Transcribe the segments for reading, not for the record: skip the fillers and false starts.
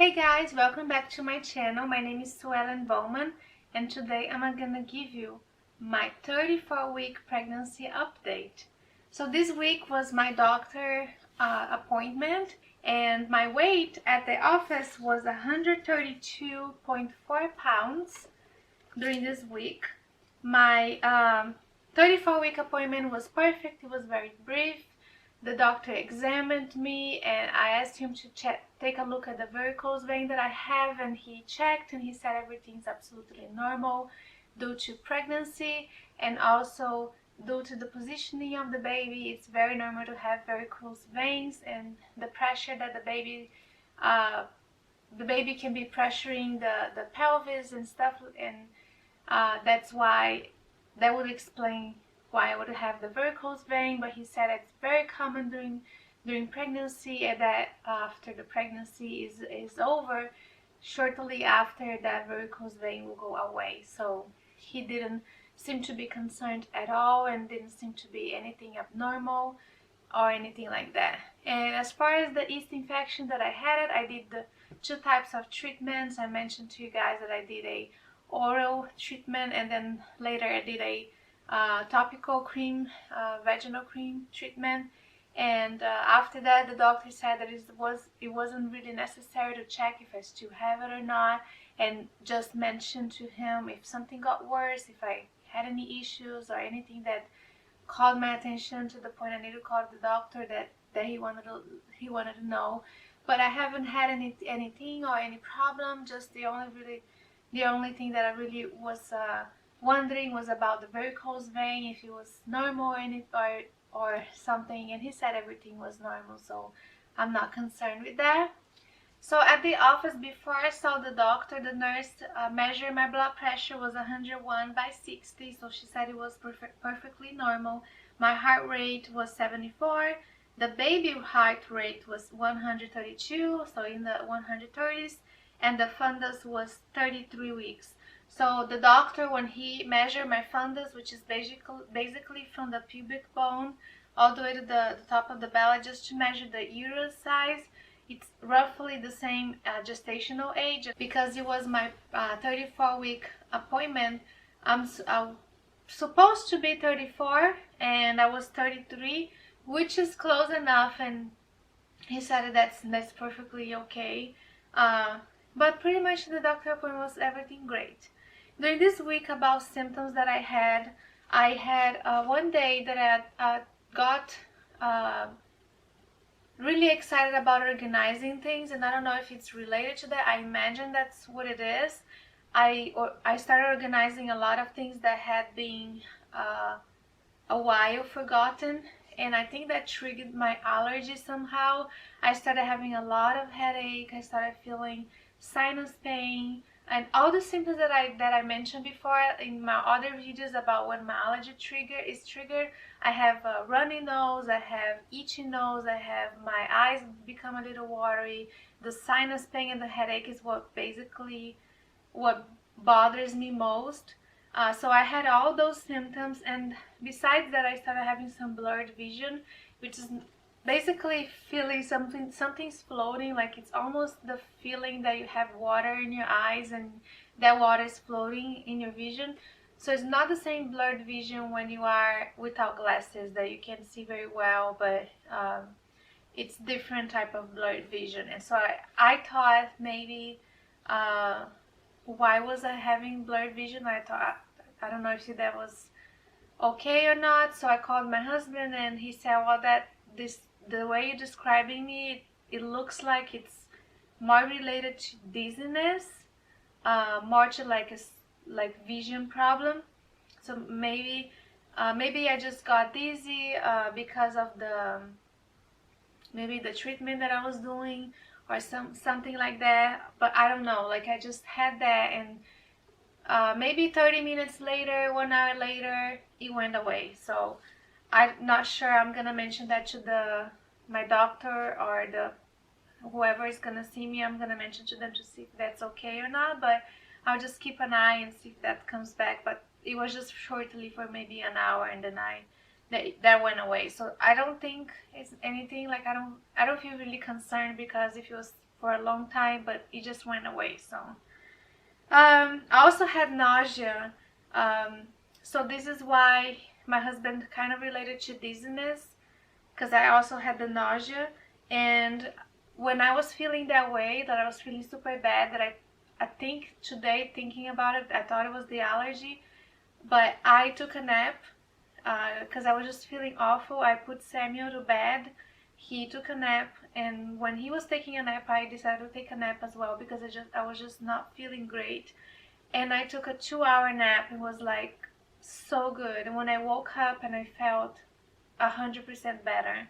Hey guys, welcome back to my channel. My name is Suelenbowman and today I'm gonna give you my 34-week pregnancy update. So this week was my doctor appointment and my weight at the office was 132.4 pounds during this week. My 34-week appointment was perfect. It was very brief. The doctor examined me and I asked him to take a look at the varicose vein that I have, and he checked and he said everything's absolutely normal due to pregnancy and also due to the positioning of the baby. It's very normal to have varicose veins, and the pressure that the baby can be pressuring the pelvis and stuff, and that's why that would explain why I would have the varicose vein. But he said it's very common during pregnancy, and that after the pregnancy is over, shortly after, that varicose vein will go away. So he didn't seem to be concerned at all and didn't seem to be anything abnormal or anything like that. And as far as the yeast infection that I had, I did the 2 types of treatments. I mentioned to you guys that I did a oral treatment, and then later I did a topical cream, vaginal cream treatment. And after that, the doctor said that it wasn't really necessary to check if I still have it or not, and just mentioned to him if something got worse, if I had any issues or anything that called my attention to the point I need to call the doctor, that he wanted to know. But I haven't had anything or any problem. Just the only thing that I really was wondering was about the varicose vein, if it was normal or something, and he said everything was normal, so I'm not concerned with that. So at the office, before I saw the doctor, the nurse measured my blood pressure was 101/60, so she said it was perfectly normal. My heart rate was 74. The baby heart rate was 132, so in the 130s, and the fundus was 33 weeks. So the doctor, when he measured my fundus, which is basically from the pubic bone all the way to the top of the belly, just to measure the uterus size, it's roughly the same gestational age. Because it was my 34-week appointment, I'm supposed to be 34 and I was 33, which is close enough, and he said that's perfectly okay. But pretty much the doctor appointment was everything great. During this week, about symptoms that I had one day that I got really excited about organizing things, and I don't know if it's related to that. I imagine that's what it is. I started organizing a lot of things that had been a while forgotten, and I think that triggered my allergy somehow. I started having a lot of headache. I started feeling sinus pain, and all the symptoms that I mentioned before in my other videos about when my allergy is triggered. I have a runny nose, I have itchy nose, I have my eyes become a little watery. The sinus pain and the headache is what bothers me most. So I had all those symptoms, and besides that, I started having some blurred vision, which is basically feeling something's floating, like it's almost the feeling that you have water in your eyes and that water is floating in your vision. So it's not the same blurred vision when you are without glasses that you can see very well, but it's different type of blurred vision. And so I thought maybe why was I having blurred vision? I thought, I don't know if that was okay or not. So I called my husband and he said, well, the way you're describing me, it looks like it's more related to dizziness, more to like vision problem. So maybe I just got dizzy because of maybe the treatment that I was doing, or something like that. But I don't know, like I just had that, and maybe 30 minutes later, 1 hour later, it went away. So I'm not sure. I'm gonna mention that to my doctor or whoever is gonna see me. I'm gonna mention to them to see if that's okay or not. But I'll just keep an eye and see if that comes back. But it was just shortly, for maybe an hour, and then that went away. So I don't think it's anything. Like I don't feel really concerned, because if it was for a long time, but it just went away. So I also had nausea. So this is why my husband kind of related to dizziness, because I also had the nausea. And when I was feeling that way, that I was feeling super bad, that I think today, thinking about it, I thought it was the allergy. But I took a nap because I was just feeling awful. I put Samuel to bed. He took a nap, and when he was taking a nap, I decided to take a nap as well because I was just not feeling great. And I took a 2-hour nap. It was like so good. And when I woke up, and I felt 100% better.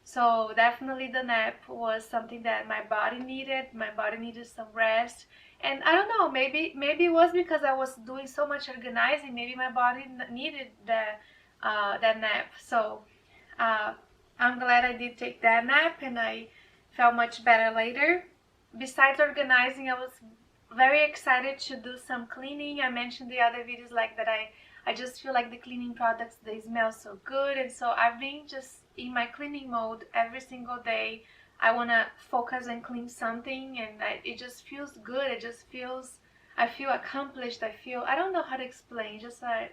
So definitely the nap was something that my body needed. My body needed some rest. And I don't know, maybe it was because I was doing so much organizing. Maybe my body needed that nap. So I'm glad I did take that nap, and I felt much better later. Besides organizing, I was very excited to do some cleaning. I mentioned the other videos like that I just feel like the cleaning products, they smell so good, and so I've been just in my cleaning mode every single day. I want to focus and clean something, and it just feels good. I feel accomplished. I don't know how to explain, just I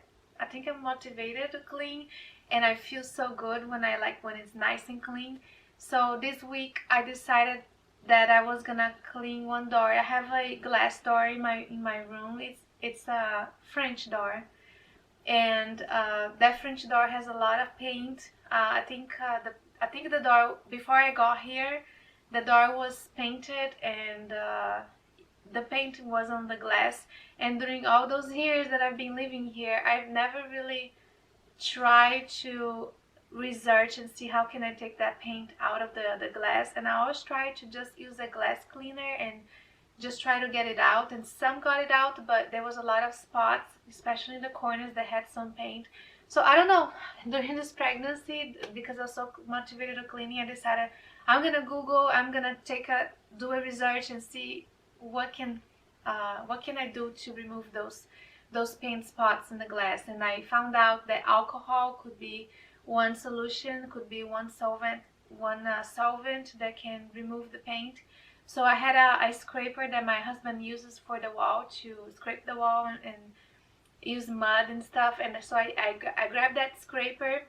think I'm motivated to clean, and I feel so good when when it's nice and clean. So this week I decided that I was gonna clean one door. I have a glass door in my room. It's a French door, and that French door has a lot of paint. I think the door, before I got here, the door was painted, and the paint was on the glass. And during all those years that I've been living here, I've never really tried to research and see how can I take that paint out of the glass. And I always try to just use a glass cleaner and just try to get it out, and some got it out, but there was a lot of spots, especially in the corners, that had some paint. So I don't know, during this pregnancy, because I was so motivated to cleaning, I decided I'm gonna Google, I'm gonna do a research and see what can I do to remove those paint spots in the glass. And I found out that alcohol could be one solution, could be one solvent that can remove the paint. So I had a scraper that my husband uses for the wall, to scrape the wall and use mud and stuff. And so I grabbed that scraper,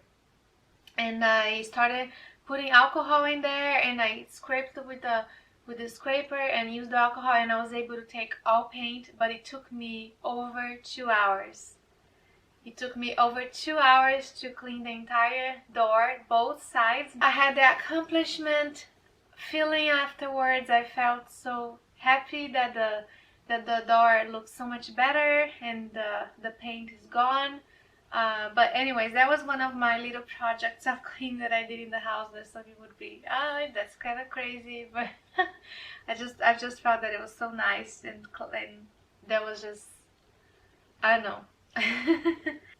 and I started putting alcohol in there, and I scraped it with the scraper and used the alcohol, and I was able to take all paint. But it took me over 2 hours. It took me over 2 hours to clean the entire door, both sides. I had the accomplishment feeling afterwards. I felt so happy that the door looks so much better, and the paint is gone. But anyways, that was one of my little projects of cleaning that I did in the house, that some people would be, that's kind of crazy, but I just felt that it was so nice, and that was just, I don't know.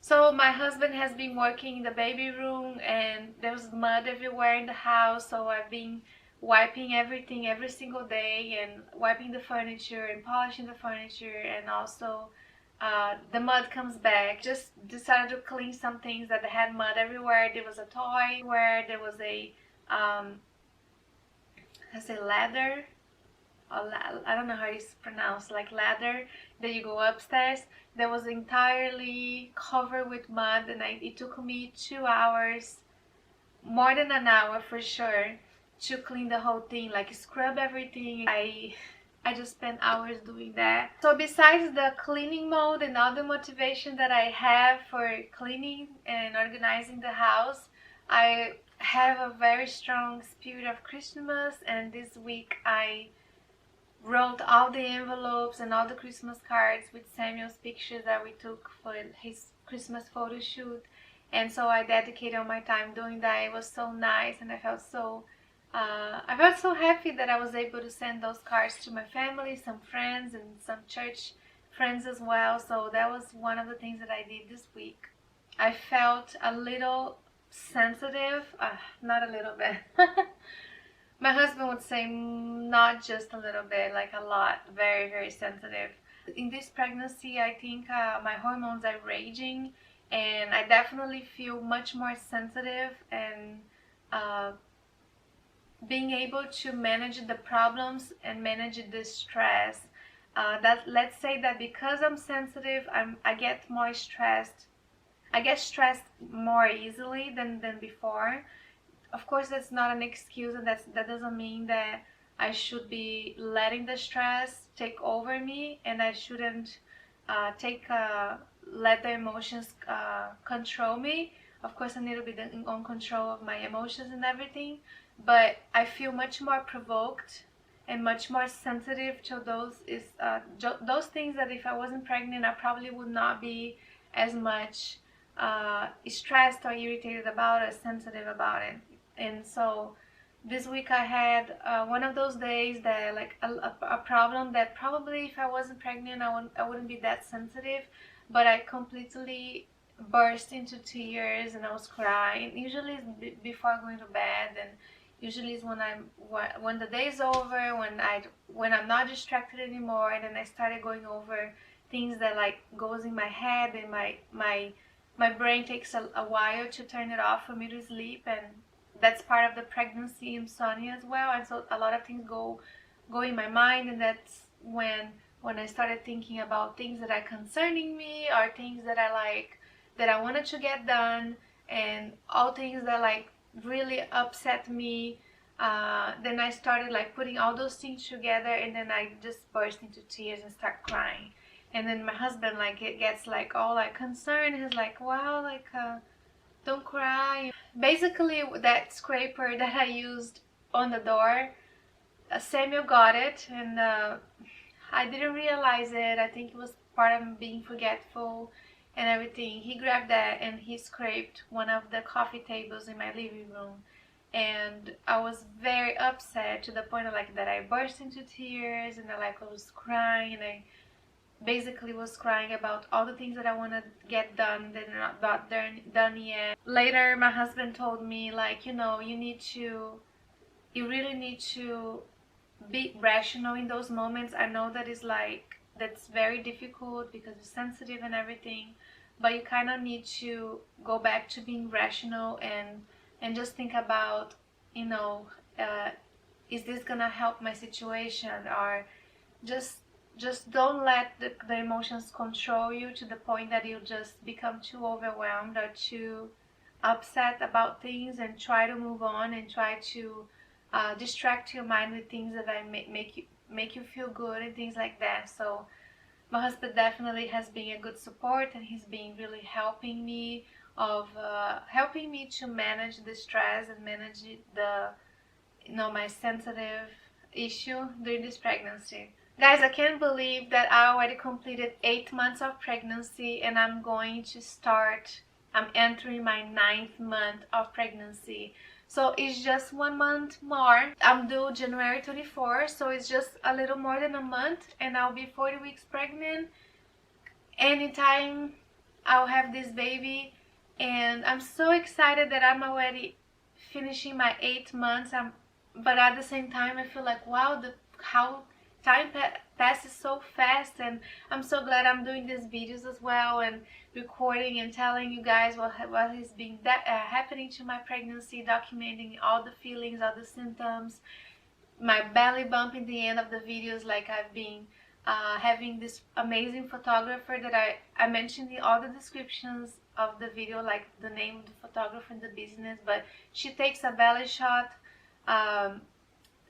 So my husband has been working in the baby room, and there was mud everywhere in the house, so I've been wiping everything every single day, and wiping the furniture and polishing the furniture. And also the mud comes back. Just decided to clean some things that had mud everywhere. There was a toy where there was a ladder, I don't know how it's pronounced, like ladder that you go upstairs, that was entirely covered with mud. And it took me 2 hours, more than an hour for sure, to clean the whole thing, like scrub everything. I just spent hours doing that. So besides the cleaning mode and all the motivation that I have for cleaning and organizing the house, I have a very strong spirit of Christmas. And this week I wrote all the envelopes and all the Christmas cards with Samuel's pictures that we took for his Christmas photo shoot. And so I dedicated all my time doing that. It was so nice, and I felt so happy that I was able to send those cards to my family, some friends, and some church friends as well. So that was one of the things that I did this week. I felt a little sensitive, not a little bit. My husband would say not just a little bit, like a lot, very, very sensitive. In this pregnancy, I think my hormones are raging, and I definitely feel much more sensitive and being able to manage the problems and manage the stress. That let's say that because I'm sensitive, I get more stressed. I get stressed more easily than before. Of course, that's not an excuse, and that doesn't mean that I should be letting the stress take over me, and I shouldn't let the emotions control me. Of course, I need to be on control of my emotions and everything, but I feel much more provoked and much more sensitive to those things that if I wasn't pregnant, I probably would not be as much stressed or irritated about it, sensitive about it. And so this week I had one of those days that like a problem that probably if I wasn't pregnant I wouldn't be that sensitive, but I completely burst into tears and I was crying. Usually it's before going to bed, and usually it's when the day's over, when I'm not distracted anymore, and then I started going over things that like goes in my head, and my brain takes a while to turn it off for me to sleep, and that's part of the pregnancy insomnia as well. And so a lot of things go in my mind, and that's when I started thinking about things that are concerning me, or things that I like that I wanted to get done, and all things that like really upset me. Then I started like putting all those things together, and then I just burst into tears and start crying. And then my husband like it gets like all like concerned. He's like, wow, like don't cry. Basically that scraper that I used on the door, Samuel got it, and I didn't realize it. I think it was part of being forgetful and everything. He grabbed that and he scraped one of the coffee tables in my living room, and I was very upset to the point of like that I burst into tears, and I was crying, and I basically was crying about all the things that I want to get done that are not done yet. Later my husband told me like, you really need to be rational in those moments. I know that is like that's very difficult because you're sensitive and everything, but you kind of need to go back to being rational and just think about, is this gonna help my situation, or just don't let the emotions control you to the point that you just become too overwhelmed or too upset about things, and try to move on and try to distract your mind with things that make you feel good and things like that. So my husband definitely has been a good support, and he's been really helping me to manage the stress and manage my sensitive issue during this pregnancy. Guys, I can't believe that I already completed 8 months of pregnancy, and I'm entering my 9th month of pregnancy. So it's just 1 month more. I'm due January 24th, so it's just a little more than a month, and I'll be 40 weeks pregnant. Anytime I'll have this baby, and I'm so excited that I'm already finishing my 8 months. But at the same time, I feel like, wow, how time passes so fast, and I'm so glad I'm doing these videos as well, and recording and telling you guys what has been happening to my pregnancy, documenting all the feelings, all the symptoms, my belly bump in the end of the videos. Like I've been having this amazing photographer that I mentioned in all the descriptions of the video, like the name of the photographer and the business, but she takes a belly shot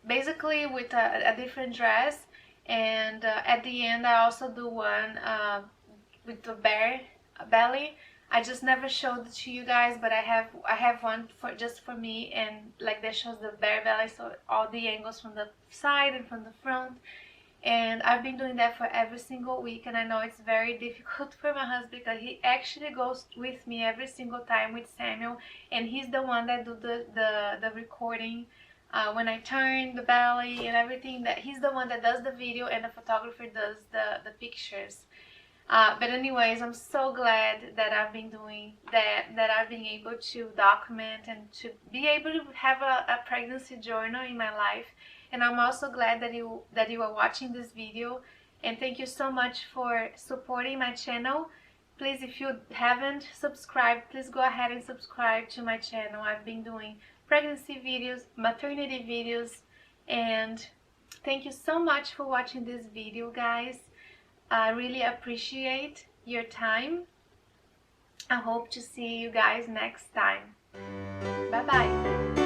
basically with a different dress, and at the end I also do one with the bare belly. I just never showed it to you guys, but I have one just for me, and like that shows the bare belly, so all the angles from the side and from the front. And I've been doing that for every single week, and I know it's very difficult for my husband because he actually goes with me every single time with Samuel, and he's the one that do the recording when I turn the belly and everything. That he's the one that does the video, and the photographer does the pictures. But anyways, I'm so glad that I've been doing that I've been able to document and to be able to have a pregnancy journal in my life. And I'm also glad that you are watching this video, and thank you so much for supporting my channel. Please, if you haven't subscribed, please go ahead and subscribe to my channel. I've been doing pregnancy videos, maternity videos, and thank you so much for watching this video, guys. I really appreciate your time. I hope to see you guys next time. Bye bye.